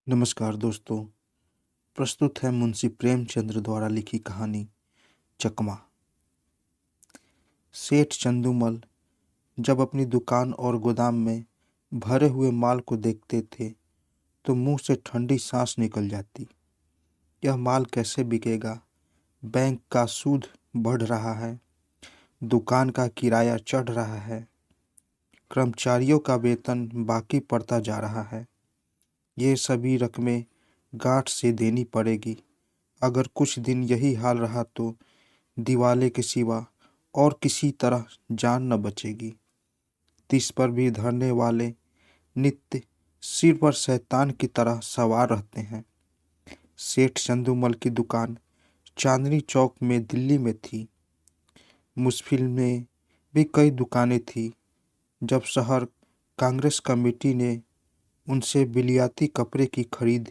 नमस्कार दोस्तों। प्रस्तुत है मुंशी प्रेमचंद्र द्वारा लिखी कहानी चकमा। सेठ चंदूमल जब अपनी दुकान और गोदाम में भरे हुए माल को देखते थे तो मुंह से ठंडी सांस निकल जाती। यह माल कैसे बिकेगा? बैंक का सूद बढ़ रहा है, दुकान का किराया चढ़ रहा है, कर्मचारियों का वेतन बाकी पड़ता जा रहा है। ये सभी रकमें गांठ से देनी पड़ेगी। अगर कुछ दिन यही हाल रहा तो दिवाले के सिवा और किसी तरह जान न बचेगी। तिस पर भी धरने वाले नित्य सिर पर शैतान की तरह सवार रहते हैं। सेठ चंदूमल की दुकान चांदनी चौक में दिल्ली में थी। मुसफिल में भी कई दुकानें थी। जब शहर कांग्रेस कमेटी ने उनसे बिलियाती कपड़े की खरीद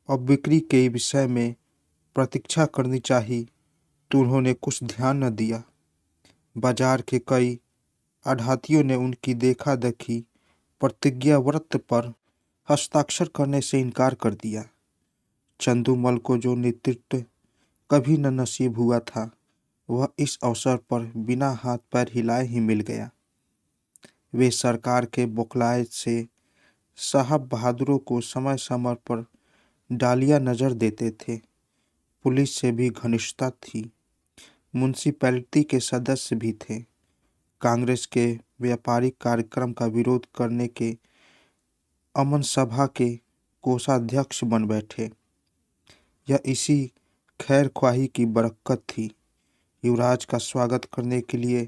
और बिक्री के विषय में प्रतीक्षा करनी चाहिए तो उन्होंने कुछ ध्यान न दिया। बाजार के कई आढ़तियों ने उनकी देखा देखी प्रतिज्ञा व्रत पर हस्ताक्षर करने से इनकार कर दिया। चंदूमल को जो नेतृत्व कभी न नसीब हुआ था वह इस अवसर पर बिना हाथ पैर हिलाए ही मिल गया। वे सरकार के बौखलाए से साहब बहादुरों को समय समय पर डालिया नजर देते थे। पुलिस से भी घनिष्ठता थी। म्युनिसिपैलिटी के सदस्य भी थे। कांग्रेस के व्यापारिक कार्यक्रम का विरोध करने के अमन सभा के कोषाध्यक्ष बन बैठे। यह इसी खैर ख्वाही की बरकत थी। युवराज का स्वागत करने के लिए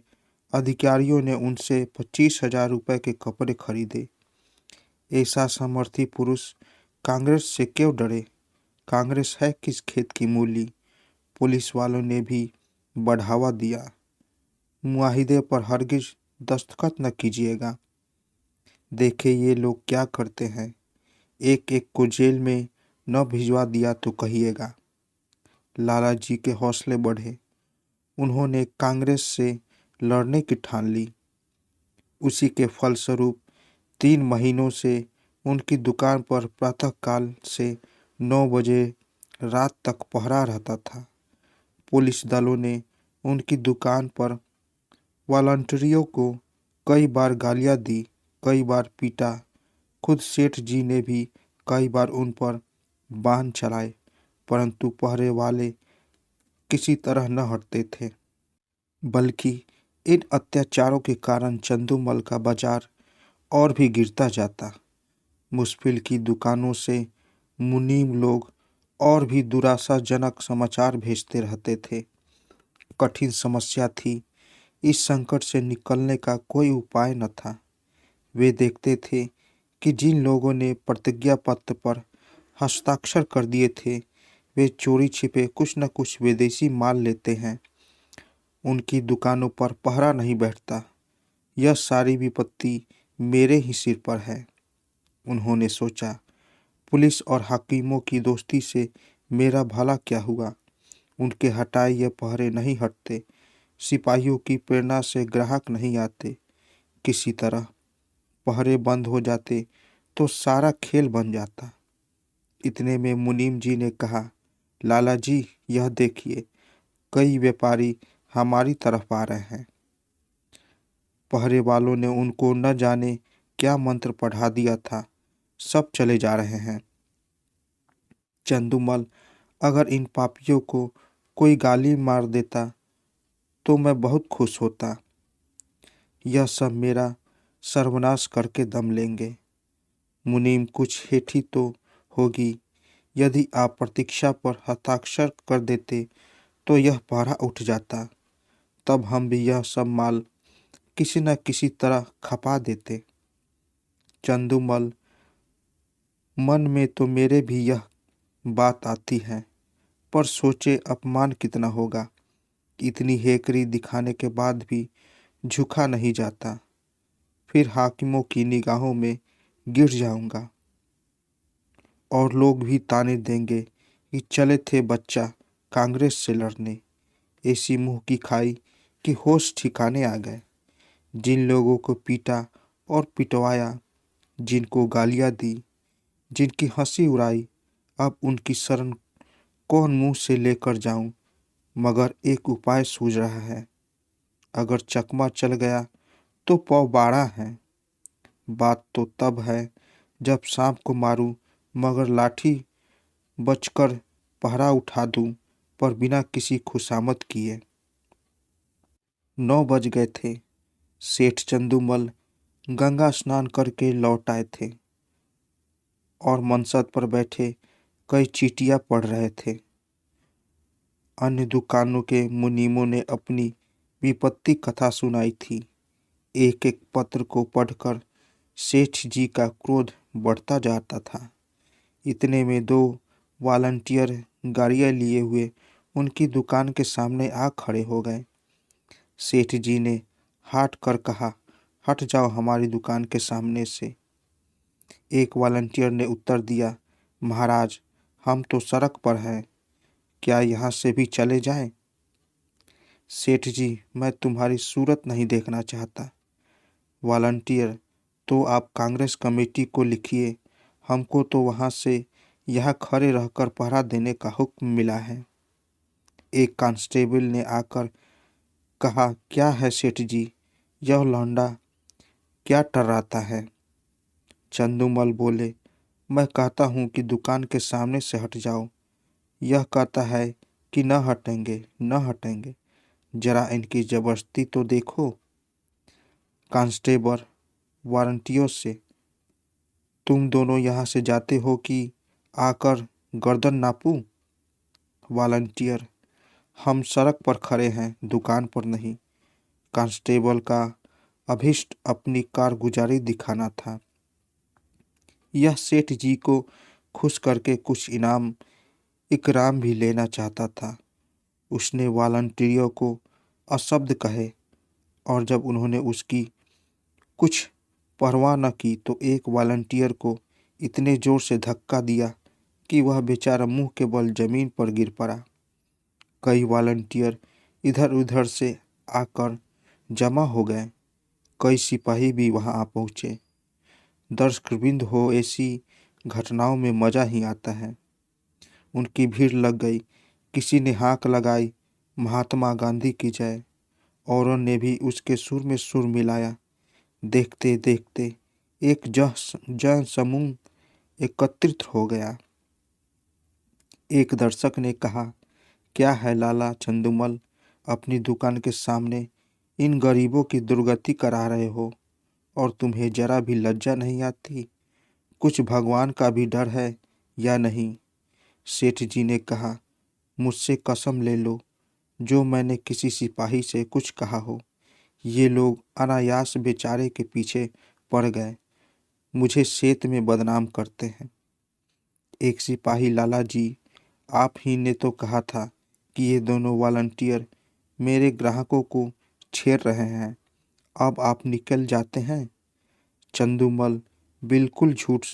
अधिकारियों ने उनसे 25,000 रुपये के कपड़े खरीदे। ऐसा सामर्थी पुरुष कांग्रेस से क्यों डरे? कांग्रेस है किस खेत की मूली? पुलिस वालों ने भी बढ़ावा दिया। मुआहिदे पर हरगिज दस्तखत न कीजिएगा। देखे ये लोग क्या करते हैं। एक एक को जेल में न भिजवा दिया तो कहिएगा। लाला जी के हौसले बढ़े। उन्होंने कांग्रेस से लड़ने की ठान ली। उसी के फलस्वरूप 3 महीनों से उनकी दुकान पर प्रातःकाल से 9 बजे रात तक पहरा रहता था। पुलिस दलों ने उनकी दुकान पर वॉलंटियरों को कई बार गालियां दी, कई बार पीटा। खुद सेठ जी ने भी कई बार उन पर बाण चलाए, परंतु पहरे वाले किसी तरह न हटते थे। बल्कि इन अत्याचारों के कारण चंदूमल का बाजार और भी गिरता जाता। मुश्किल की दुकानों से मुनीम लोग और भी दुराशाजनक समाचार भेजते रहते थे। कठिन समस्या थी। इस संकट से निकलने का कोई उपाय न था। वे देखते थे कि जिन लोगों ने प्रतिज्ञा पत्र पर हस्ताक्षर कर दिए थे वे चोरी छिपे कुछ न कुछ विदेशी माल लेते हैं। उनकी दुकानों पर पहरा नहीं बैठता। यह सारी विपत्ति मेरे ही सिर पर है। उन्होंने सोचा, पुलिस और हाकिमों की दोस्ती से मेरा भला क्या हुआ? उनके हटाए ये पहरे नहीं हटते। सिपाहियों की प्रेरणा से ग्राहक नहीं आते। किसी तरह पहरे बंद हो जाते तो सारा खेल बन जाता। इतने में मुनीम जी ने कहा, लाला जी यह देखिए, कई व्यापारी हमारी तरफ आ रहे हैं। पहरे वालों ने उनको न जाने क्या मंत्र पढ़ा दिया था। सब चले जा रहे हैं। चंदूमल अगर इन पापियों को कोई गाली मार देता तो मैं बहुत खुश होता। यह सब मेरा सर्वनाश करके दम लेंगे। मुनीम कुछ हेठी तो होगी। यदि आप प्रतीक्षा पर हस्ताक्षर कर देते तो यह पहरा उठ जाता। तब हम भी यह सब माल किसी न किसी तरह खपा देते। चंदूमल मन में तो मेरे भी यह बात आती है, पर सोचे अपमान कितना होगा। इतनी हेकड़ी दिखाने के बाद भी झुका नहीं जाता। फिर हाकिमों की निगाहों में गिर जाऊंगा और लोग भी ताने देंगे कि चले थे बच्चा कांग्रेस से लड़ने। ऐसी मुंह की खाई कि होश ठिकाने आ गए। जिन लोगों को पीटा और पिटवाया, जिनको गालियां दी, जिनकी हंसी उड़ाई, अब उनकी शरण कौन मुंह से लेकर जाऊं। मगर एक उपाय सूझ रहा है। अगर चकमा चल गया तो पौ बाड़ा है। बात तो तब है जब सांप को मारूं, मगर लाठी बचकर पहरा उठा दूं, पर बिना किसी खुशामद किए। 9 बज गए थे। सेठ चंदूमल गंगा स्नान करके लौट आए थे और मनसद पर बैठे कई चीटियां पढ़ रहे थे। अन्य दुकानों के मुनीमों ने अपनी विपत्ति कथा सुनाई थी। एक एक पत्र को पढ़कर सेठ जी का क्रोध बढ़ता जाता था। इतने में 2 वॉलंटियर गाड़ियां लिए हुए उनकी दुकान के सामने आ खड़े हो गए। सेठ जी ने हाट कर कहा, हट जाओ हमारी दुकान के सामने से। एक वॉलंटियर ने उत्तर दिया, महाराज हम तो सड़क पर हैं, क्या यहाँ से भी चले जाएं? सेठ जी मैं तुम्हारी सूरत नहीं देखना चाहता। वॉलंटियर तो आप कांग्रेस कमेटी को लिखिए, हमको तो वहाँ से यहाँ खड़े रहकर पहरा देने का हुक्म मिला है। एक कांस्टेबल ने आकर कहा, क्या है सेठ जी, यह लौंडा क्या टर्राता है? चंदूमल बोले, मैं कहता हूँ कि दुकान के सामने से हट जाओ, यह कहता है कि न हटेंगे न हटेंगे। जरा इनकी जबरदस्ती तो देखो। कांस्टेबल वारंटियों से, तुम दोनों यहाँ से जाते हो कि आकर गर्दन नापूं? वॉलंटियर, हम सड़क पर खड़े हैं, दुकान पर नहीं। कांस्टेबल का अभिष्ट अपनी कारगुजारी दिखाना था। यह सेठ जी को खुश करके कुछ इनाम इकराम भी लेना चाहता था। उसने वॉलंटियरों को अशब्द कहे और जब उन्होंने उसकी कुछ परवाह न की तो एक वॉलंटियर को इतने जोर से धक्का दिया कि वह बेचारा मुंह के बल जमीन पर गिर पड़ा। कई वॉलंटियर इधर उधर से आकर जमा हो गए। कई सिपाही भी वहां आ पहुंचे। दर्शकवृंद हो, ऐसी घटनाओं में मज़ा ही आता है। उनकी भीड़ लग गई। किसी ने हाक लगाई, महात्मा गांधी की जय। औरों ने भी उसके सुर में सुर मिलाया। देखते देखते एक जन समूह एकत्रित हो गया। एक दर्शक ने कहा, क्या है लाला चंदूमल, अपनी दुकान के सामने इन गरीबों की दुर्गति करा रहे हो और तुम्हें जरा भी लज्जा नहीं आती? कुछ भगवान का भी डर है या नहीं? सेठ जी ने कहा, मुझसे कसम ले लो, जो मैंने किसी सिपाही से कुछ कहा हो, ये लोग अनायास बेचारे के पीछे पड़ गए, मुझे शेत में बदनाम करते हैं। एक सिपाही, लाला जी आप ही ने तो कहा था कि ये दोनों वॉलंटियर मेरे ग्राहकों को छेड़ रहे हैं, अब आप निकल जाते हैं। चंदूमल, बिल्कुल झूठ,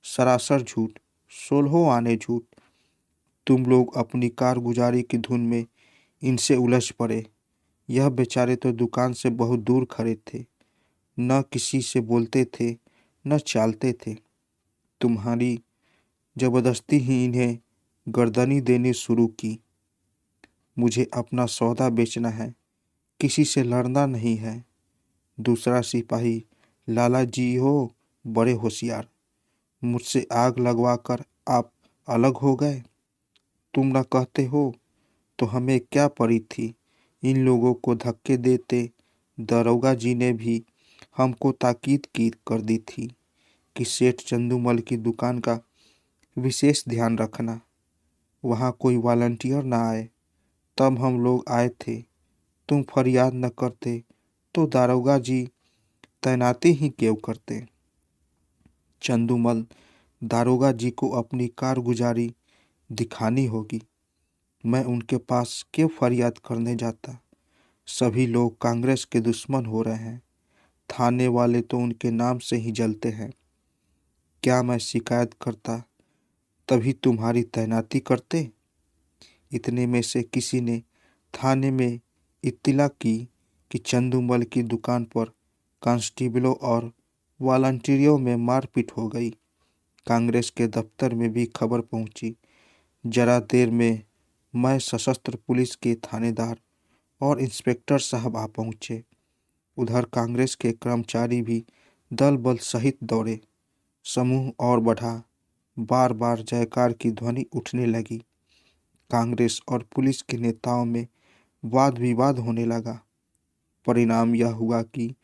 सरासर झूठ, 16 आने झूठ। तुम लोग अपनी कारगुजारी की धुन में इनसे उलझ पड़े। यह बेचारे तो दुकान से बहुत दूर खड़े थे, न किसी से बोलते थे न चालते थे। तुम्हारी जबरदस्ती ही इन्हें गर्दनी देनी शुरू की। मुझे अपना सौदा बेचना है, किसी से लड़ना नहीं है। दूसरा सिपाही, लाला जी हो बड़े होशियार, मुझसे आग लगवाकर आप अलग हो गए। तुम न कहते हो तो हमें क्या पड़ी थी, इन लोगों को धक्के देते। दरोगा जी ने भी हमको ताकीद की कर दी थी कि सेठ चंदूमल की दुकान का विशेष ध्यान रखना, वहाँ कोई वॉलंटियर ना आए। तब हम लोग आए थे, तुम फरियाद न करते तो दारोगा जी तैनाती ही क्यों करते? चंदूमल, दारोगा जी को अपनी कारगुजारी दिखानी होगी, मैं उनके पास क्यों फरियाद करने जाता? सभी लोग कांग्रेस के दुश्मन हो रहे हैं, थाने वाले तो उनके नाम से ही जलते हैं। क्या मैं शिकायत करता तभी तुम्हारी तैनाती करते? इतने में से किसी ने थाने में इत्तला की कि चंदूमल की दुकान पर कांस्टेबलों और वॉलंटियरों में मारपीट हो गई। कांग्रेस के दफ्तर में भी खबर पहुंची। जरा देर में मैं सशस्त्र पुलिस के थानेदार और इंस्पेक्टर साहब आ पहुंचे। उधर कांग्रेस के कर्मचारी भी दल बल सहित दौड़े। समूह और बढ़ा। बार बार जयकार की ध्वनि उठने लगी। कांग्रेस और पुलिस के नेताओं में वाद विवाद होने लगा। परिणाम यह हुआ कि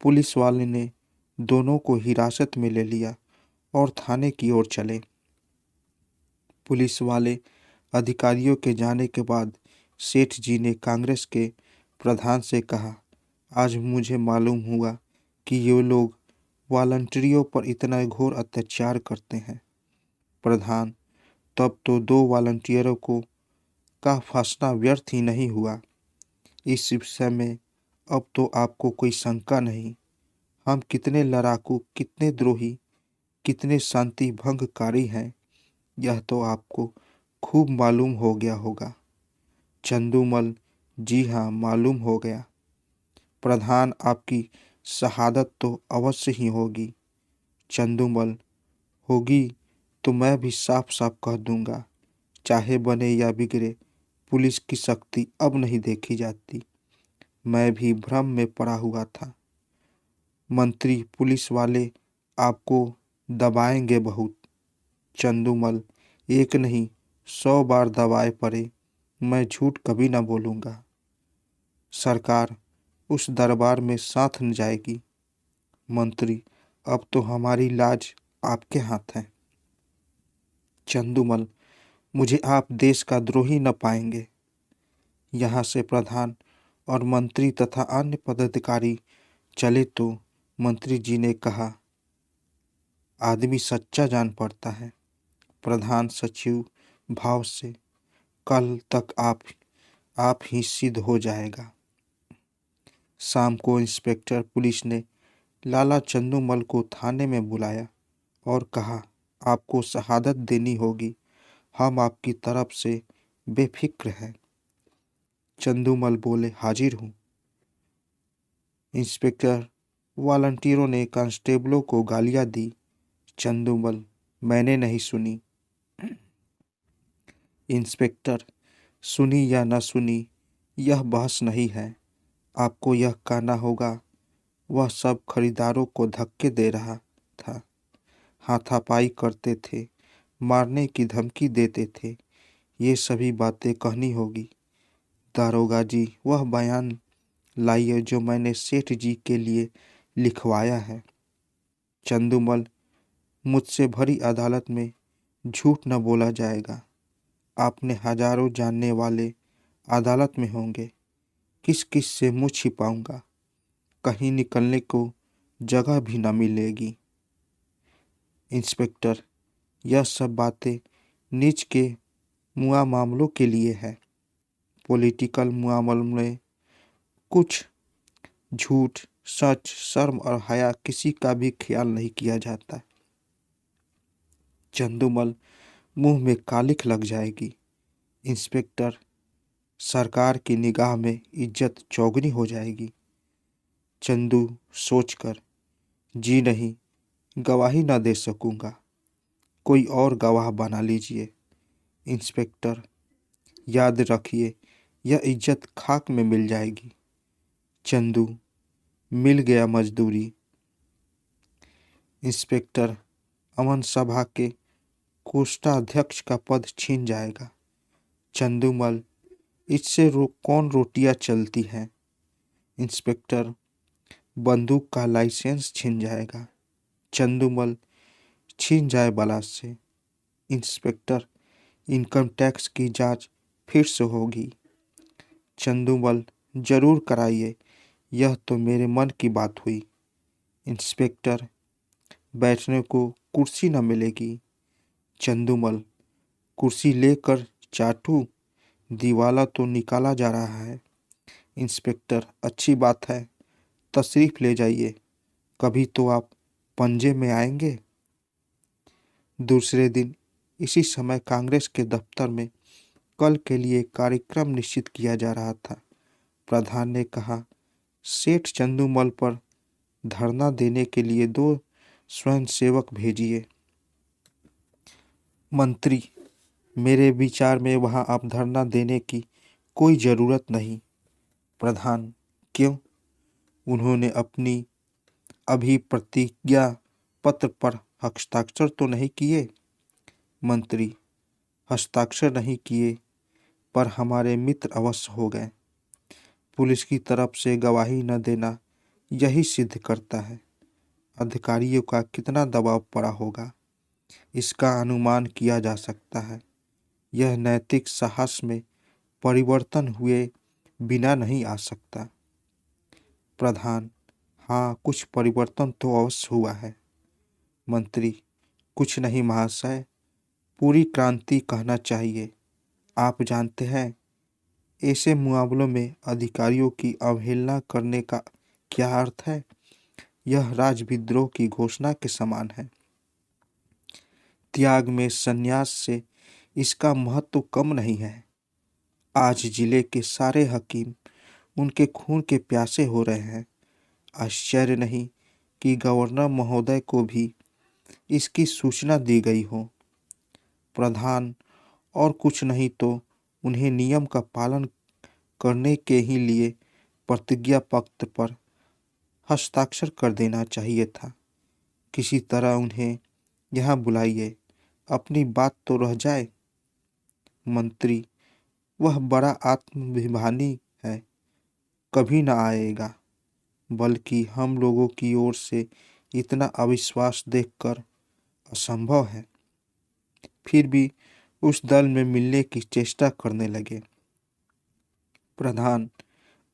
पुलिस वाले ने दोनों को हिरासत में ले लिया और थाने की ओर चले। पुलिस वाले अधिकारियों के जाने के बाद सेठ जी ने कांग्रेस के प्रधान से कहा, आज मुझे मालूम हुआ कि ये लोग वॉलंटियरों पर इतना घोर अत्याचार करते हैं। प्रधान, तब तो 2 वॉलंटियरों को का फंसना व्यर्थ ही नहीं हुआ। इस विषय में अब तो आपको कोई शंका नहीं। हम कितने लड़ाकू, कितने द्रोही, कितने शांति भंगकारी हैं, यह तो आपको खूब मालूम हो गया होगा। चंदूमल, जी हाँ, मालूम हो गया। प्रधान, आपकी शहादत तो अवश्य ही होगी। चंदूमल, होगी तो मैं भी साफ साफ कह दूंगा, चाहे बने या बिगड़े, पुलिस की शक्ति अब नहीं देखी जाती। मैं भी भ्रम में पड़ा हुआ था। मंत्री पुलिस वाले आपको दबाएंगे बहुत। चंदूमल, एक नहीं 100 बार दबाए पड़े, मैं झूठ कभी न बोलूँगा। सरकार उस दरबार में साथ न जाएगी। मंत्री, अब तो हमारी लाज आपके हाथ है। चंदूमल, मुझे आप देश का द्रोही न पाएंगे। यहाँ से प्रधान और मंत्री तथा अन्य पदाधिकारी चले तो मंत्री जी ने कहा, आदमी सच्चा जान पड़ता है। प्रधान सचिव भाव से, कल तक आप ही सिद्ध हो जाएगा। शाम को इंस्पेक्टर पुलिस ने लाला चंदूमल को थाने में बुलाया और कहा, आपको शहादत देनी होगी, हम आपकी तरफ से बेफिक्र हैं। चंदूमल बोले, हाजिर हूँ। इंस्पेक्टर वॉलंटियरों ने कांस्टेबलों को गालियां दी। चंदूमल, मैंने नहीं सुनी। इंस्पेक्टर, सुनी या न सुनी यह बहस नहीं है। आपको यह कहना होगा, वह सब खरीदारों को धक्के दे रहा था, हाथापाई करते थे, मारने की धमकी देते थे। ये सभी बातें कहनी होगी। दारोगा जी, वह बयान लाइए जो मैंने सेठ जी के लिए लिखवाया है। चंदूमल, मुझसे भरी अदालत में झूठ न बोला जाएगा। आपने हजारों जानने वाले अदालत में होंगे, किस किस से मुँह छिपाऊंगा, कहीं निकलने को जगह भी न मिलेगी। इंस्पेक्टर, यह सब बातें नीच के मुआ मामलों के लिए है। पॉलिटिकल मामलों में कुछ झूठ, सच, शर्म और हया किसी का भी ख्याल नहीं किया जाता। चंदूमल, मुंह में कालिख लग जाएगी। इंस्पेक्टर, सरकार की निगाह में इज्जत चौगुनी हो जाएगी। चंदू सोचकर, जी नहीं, गवाही न दे सकूंगा, कोई और गवाह बना लीजिए। इंस्पेक्टर, याद रखिए, यह इज्जत खाक में मिल जाएगी। चंदू, मिल गया मजदूरी। इंस्पेक्टर, अमन सभा के कोषाध्यक्ष का पद छीन जाएगा। चंदूमल, इससे कौन रोटियां चलती हैं। इंस्पेक्टर, बंदूक का लाइसेंस छीन जाएगा। चंदूमल, छीन जाए बला से। इंस्पेक्टर, इनकम टैक्स की जांच फिर से होगी। चंदूमल, जरूर कराइए, यह तो मेरे मन की बात हुई। इंस्पेक्टर, बैठने को कुर्सी न मिलेगी। चंदूमल, कुर्सी लेकर चाटू, दिवाला तो निकाला जा रहा है। इंस्पेक्टर, अच्छी बात है, तशरीफ ले जाइए, कभी तो आप पंजे में आएंगे। दूसरे दिन इसी समय कांग्रेस के दफ्तर में कल के लिए कार्यक्रम निश्चित किया जा रहा था। प्रधान ने कहा, सेठ चंदूमल पर धरना देने के लिए 2 स्वयंसेवक भेजिए। मंत्री, मेरे विचार में वहां अब धरना देने की कोई जरूरत नहीं। प्रधान, क्यों? उन्होंने अपनी अभी प्रतिज्ञा पत्र पर हस्ताक्षर तो नहीं किए? मंत्री, हस्ताक्षर नहीं किए, पर हमारे मित्र अवश्य हो गए। पुलिस की तरफ से गवाही न देना यही सिद्ध करता है अधिकारियों का कितना दबाव पड़ा होगा। इसका अनुमान किया जा सकता है। यह नैतिक साहस में परिवर्तन हुए बिना नहीं आ सकता। प्रधान, हाँ, कुछ परिवर्तन तो अवश्य हुआ है। मंत्री, कुछ नहीं महाशय, पूरी क्रांति कहना चाहिए। आप जानते हैं, ऐसे मुआवलों में अधिकारियों की अवहेलना करने का क्या अर्थ है? यह राजविद्रोह की घोषणा के समान है। त्याग में संन्यास से इसका महत्व कम नहीं है। आज जिले के सारे हकीम उनके खून के प्यासे हो रहे हैं। आश्चर्य नहीं कि गवर्नर महोदय को भी इसकी सूचना दी गई हो। प्रधान, और कुछ नहीं तो उन्हें नियम का पालन करने के ही लिए प्रतिज्ञा पत्र पर हस्ताक्षर कर देना चाहिए था। किसी तरह उन्हें यहाँ बुलाइए, अपनी बात तो रह जाए। मंत्री, वह बड़ा आत्माभिमानी है, कभी न आएगा। बल्कि हम लोगों की ओर से इतना अविश्वास देखकर असंभव है। फिर भी उस दल में मिलने की चेष्टा करने लगे। प्रधान,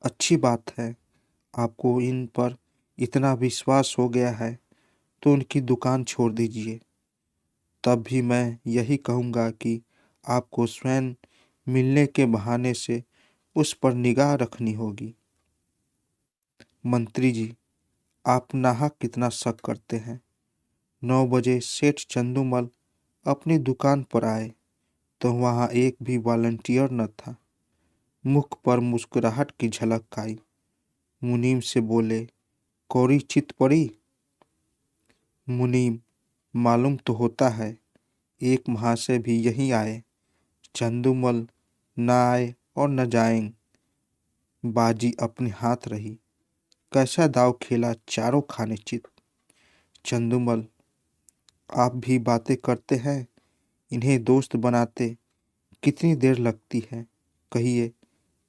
अच्छी बात है। आपको इन पर इतना विश्वास हो गया है तो उनकी दुकान छोड़ दीजिए। तब भी मैं यही कहूँगा कि आपको स्वयं मिलने के बहाने से उस पर निगाह रखनी होगी। मंत्री जी, आप नाहक कितना शक करते हैं। 9 बजे सेठ चंदूमल अपनी दुकान पर आए तो वहाँ एक भी वॉलंटियर न था। मुख पर मुस्कुराहट की झलक आई। मुनीम से बोले, कौड़ी चित पड़ी? मुनीम, मालूम तो होता है, एक महाशय भी यहीं आए। चंदूमल न आए और न जाएं। बाजी अपने हाथ रही। कैसा दाव खेला, चारों खाने चित। चंदूमल, आप भी बातें करते हैं, इन्हें दोस्त बनाते कितनी देर लगती है? कहिए,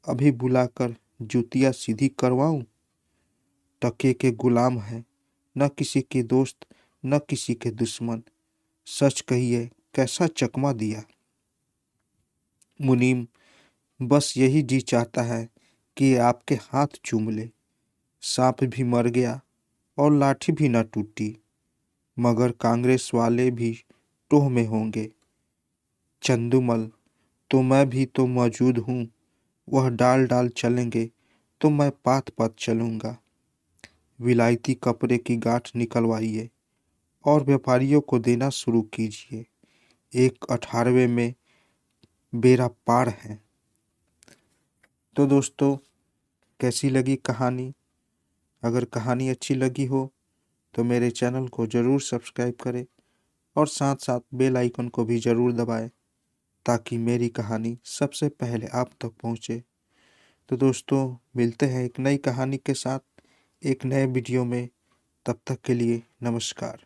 अभी बुलाकर जूतियाँ सीधी करवाऊं? टके के गुलाम है, न किसी के दोस्त न किसी के दुश्मन। सच कहिए, कैसा चकमा दिया? मुनीम, बस यही जी चाहता है कि आपके हाथ चूम ले। सांप भी मर गया और लाठी भी न टूटी, मगर कांग्रेस वाले भी टोह में होंगे। चंदूमल, तो मैं भी तो मौजूद हूँ। वह डाल डाल चलेंगे तो मैं पात पात चलूँगा। विलायती कपड़े की गांठ निकलवाइए और व्यापारियों को देना शुरू कीजिए। 1/18 में बेरा पार है। तो दोस्तों, कैसी लगी कहानी? अगर कहानी अच्छी लगी हो तो मेरे चैनल को ज़रूर सब्सक्राइब करें और साथ साथ बेल आइकन को भी ज़रूर दबाएं ताकि मेरी कहानी सबसे पहले आप तक पहुंचे। तो दोस्तों, मिलते हैं एक नई कहानी के साथ एक नए वीडियो में। तब तक के लिए नमस्कार।